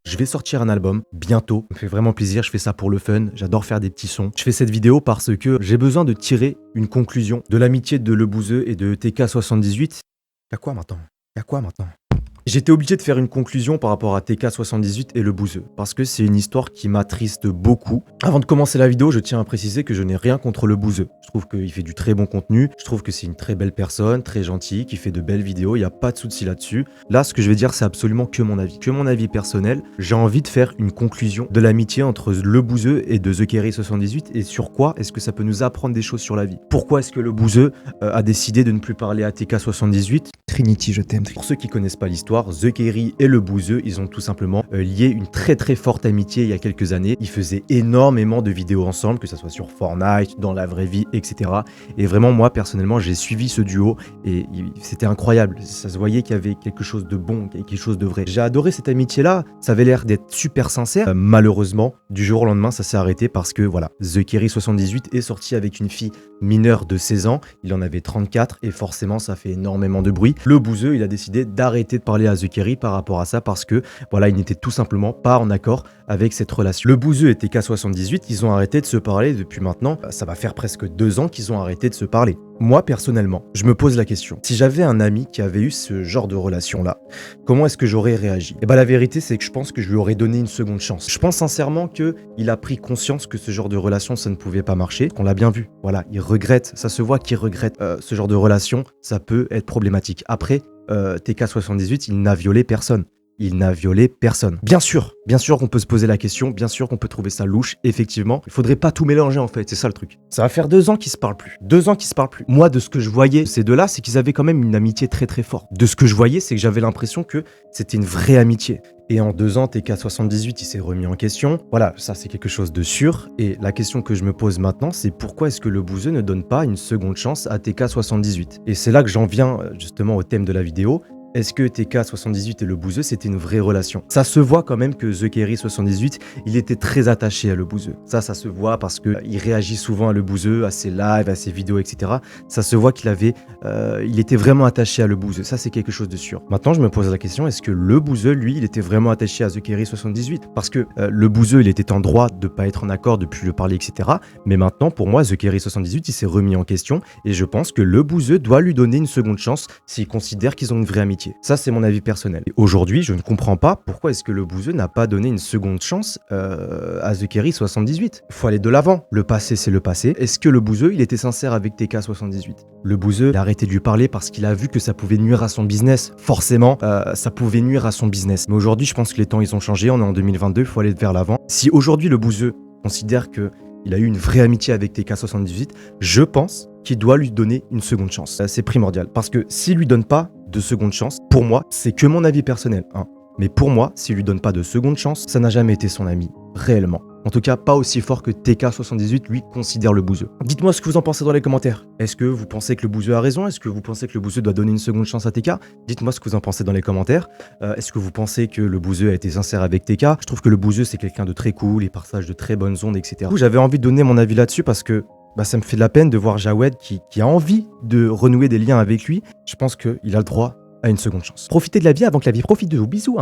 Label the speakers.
Speaker 1: Je vais sortir un album bientôt, ça me fait vraiment plaisir, je fais ça pour le fun, j'adore faire des petits sons. Je fais cette vidéo parce que j'ai besoin de tirer une conclusion de l'amitié de Le Bouzeux et de TK78. Y'a quoi maintenant? J'étais obligé de faire une conclusion par rapport à TK78 et Le Bouzeux, parce que c'est une histoire qui m'attriste beaucoup. Avant de commencer la vidéo, je tiens à préciser que je n'ai rien contre Le Bouzeux. Je trouve qu'il fait du très bon contenu, je trouve que c'est une très belle personne, très gentille, qui fait de belles vidéos, il n'y a pas de souci là-dessus. Là, ce que je vais dire, c'est absolument que mon avis personnel. J'ai envie de faire une conclusion de l'amitié entre Le Bouzeux et de TheKerry78, et sur quoi est-ce que ça peut nous apprendre des choses sur la vie. Pourquoi est-ce que Le Bouzeux a décidé de ne plus parler à TK78?
Speaker 2: Trinity, je t'aime.
Speaker 1: Pour ceux qui connaissent pas l'histoire, TheKerry et Le Bouzeux, ils ont tout simplement lié une très très forte amitié il y a quelques années. Ils faisaient énormément de vidéos ensemble, que ce soit sur Fortnite, dans la vraie vie, etc. Et vraiment, moi personnellement, j'ai suivi ce duo et c'était incroyable. Ça se voyait qu'il y avait quelque chose de bon, quelque chose de vrai. J'ai adoré cette amitié-là, ça avait l'air d'être super sincère. Malheureusement, du jour au lendemain, ça s'est arrêté parce que voilà, TheKerry78 est sorti avec une fille mineure de 16 ans. Il en avait 34 et forcément, ça fait énormément de bruit. Le Bouzeux, il a décidé d'arrêter de parler à TheKerry par rapport à ça parce que voilà, il n'était tout simplement pas en accord avec cette relation. Le Bouzeux et TK78, ils ont arrêté de se parler depuis maintenant, ça va faire presque 2 ans qu'ils ont arrêté de se parler. Moi, personnellement, je me pose la question, si j'avais un ami qui avait eu ce genre de relation-là, comment est-ce que j'aurais réagi? Et bah la vérité, c'est que je pense que je lui aurais donné une seconde chance. Je pense sincèrement qu'il a pris conscience que ce genre de relation, ça ne pouvait pas marcher, qu'on l'a bien vu. Voilà, il regrette, ça se voit qu'il regrette ce genre de relation, ça peut être problématique. Après, TK78, il n'a violé personne. Il n'a violé personne. Bien sûr qu'on peut se poser la question, bien sûr qu'on peut trouver ça louche, effectivement. Il faudrait pas tout mélanger en fait, c'est ça le truc. Ça va faire 2 ans qu'ils se parlent plus. 2 ans qu'ils se parlent plus. Moi, de ce que je voyais, ces deux-là, c'est qu'ils avaient quand même une amitié très très forte. De ce que je voyais, c'est que j'avais l'impression que c'était une vraie amitié. Et en 2 ans, TK78, il s'est remis en question. Voilà, ça c'est quelque chose de sûr. Et la question que je me pose maintenant, c'est pourquoi est-ce que Le Bouzeux ne donne pas une seconde chance à TK78? Et c'est là que j'en viens justement au thème de la vidéo. Est-ce que TK78 et Le Bouzeux, c'était une vraie relation? Ça se voit quand même que TheKerry78, il était très attaché à Le Bouzeux. Ça se voit parce qu'il réagit souvent à Le Bouzeux, à ses lives, à ses vidéos, etc. Ça se voit il était vraiment attaché à Le Bouzeux. Ça, c'est quelque chose de sûr. Maintenant, je me pose la question, est-ce que Le Bouzeux, lui, il était vraiment attaché à TheKerry78? Parce que Le Bouzeux, il était en droit de pas être en accord, de plus le parler, etc. Mais maintenant, pour moi, TheKerry78, il s'est remis en question et je pense que Le Bouzeux doit lui donner une seconde chance s'il considère qu'ils ont une vraie amitié. Ça, c'est mon avis personnel. Et aujourd'hui, je ne comprends pas pourquoi est-ce que Le Bouzeux n'a pas donné une seconde chance à TheKerry78. Il faut aller de l'avant. Le passé, c'est le passé. Est-ce que Le Bouzeux, il était sincère avec TK78? Le Bouzeux, il a arrêté de lui parler parce qu'il a vu que ça pouvait nuire à son business. Forcément, ça pouvait nuire à son business. Mais aujourd'hui, je pense que les temps, ils ont changé. On est en 2022, il faut aller vers l'avant. Si aujourd'hui, Le Bouzeux considère qu'il a eu une vraie amitié avec TK78, je pense qu'il doit lui donner une seconde chance. C'est primordial. Parce que s'il lui donne pas de seconde chance, pour moi, c'est que mon avis personnel. Mais pour moi, s'il lui donne pas de seconde chance, ça n'a jamais été son ami, réellement. En tout cas, pas aussi fort que TK78 lui considère Le Bouzeux. Dites-moi ce que vous en pensez dans les commentaires. Est-ce que vous pensez que Le Bouzeux a raison? Est-ce que vous pensez que Le Bouzeux doit donner une seconde chance à TK? Dites-moi ce que vous en pensez dans les commentaires. Est-ce que vous pensez que Le Bouzeux a été sincère avec TK? Je trouve que Le Bouzeux, c'est quelqu'un de très cool, il partage de très bonnes ondes, etc. J'avais envie de donner mon avis là-dessus parce que ça me fait de la peine de voir Jawed qui a envie de renouer des liens avec lui. Je pense qu'il a le droit à une seconde chance. Profitez de la vie avant que la vie profite de vous. Bisous.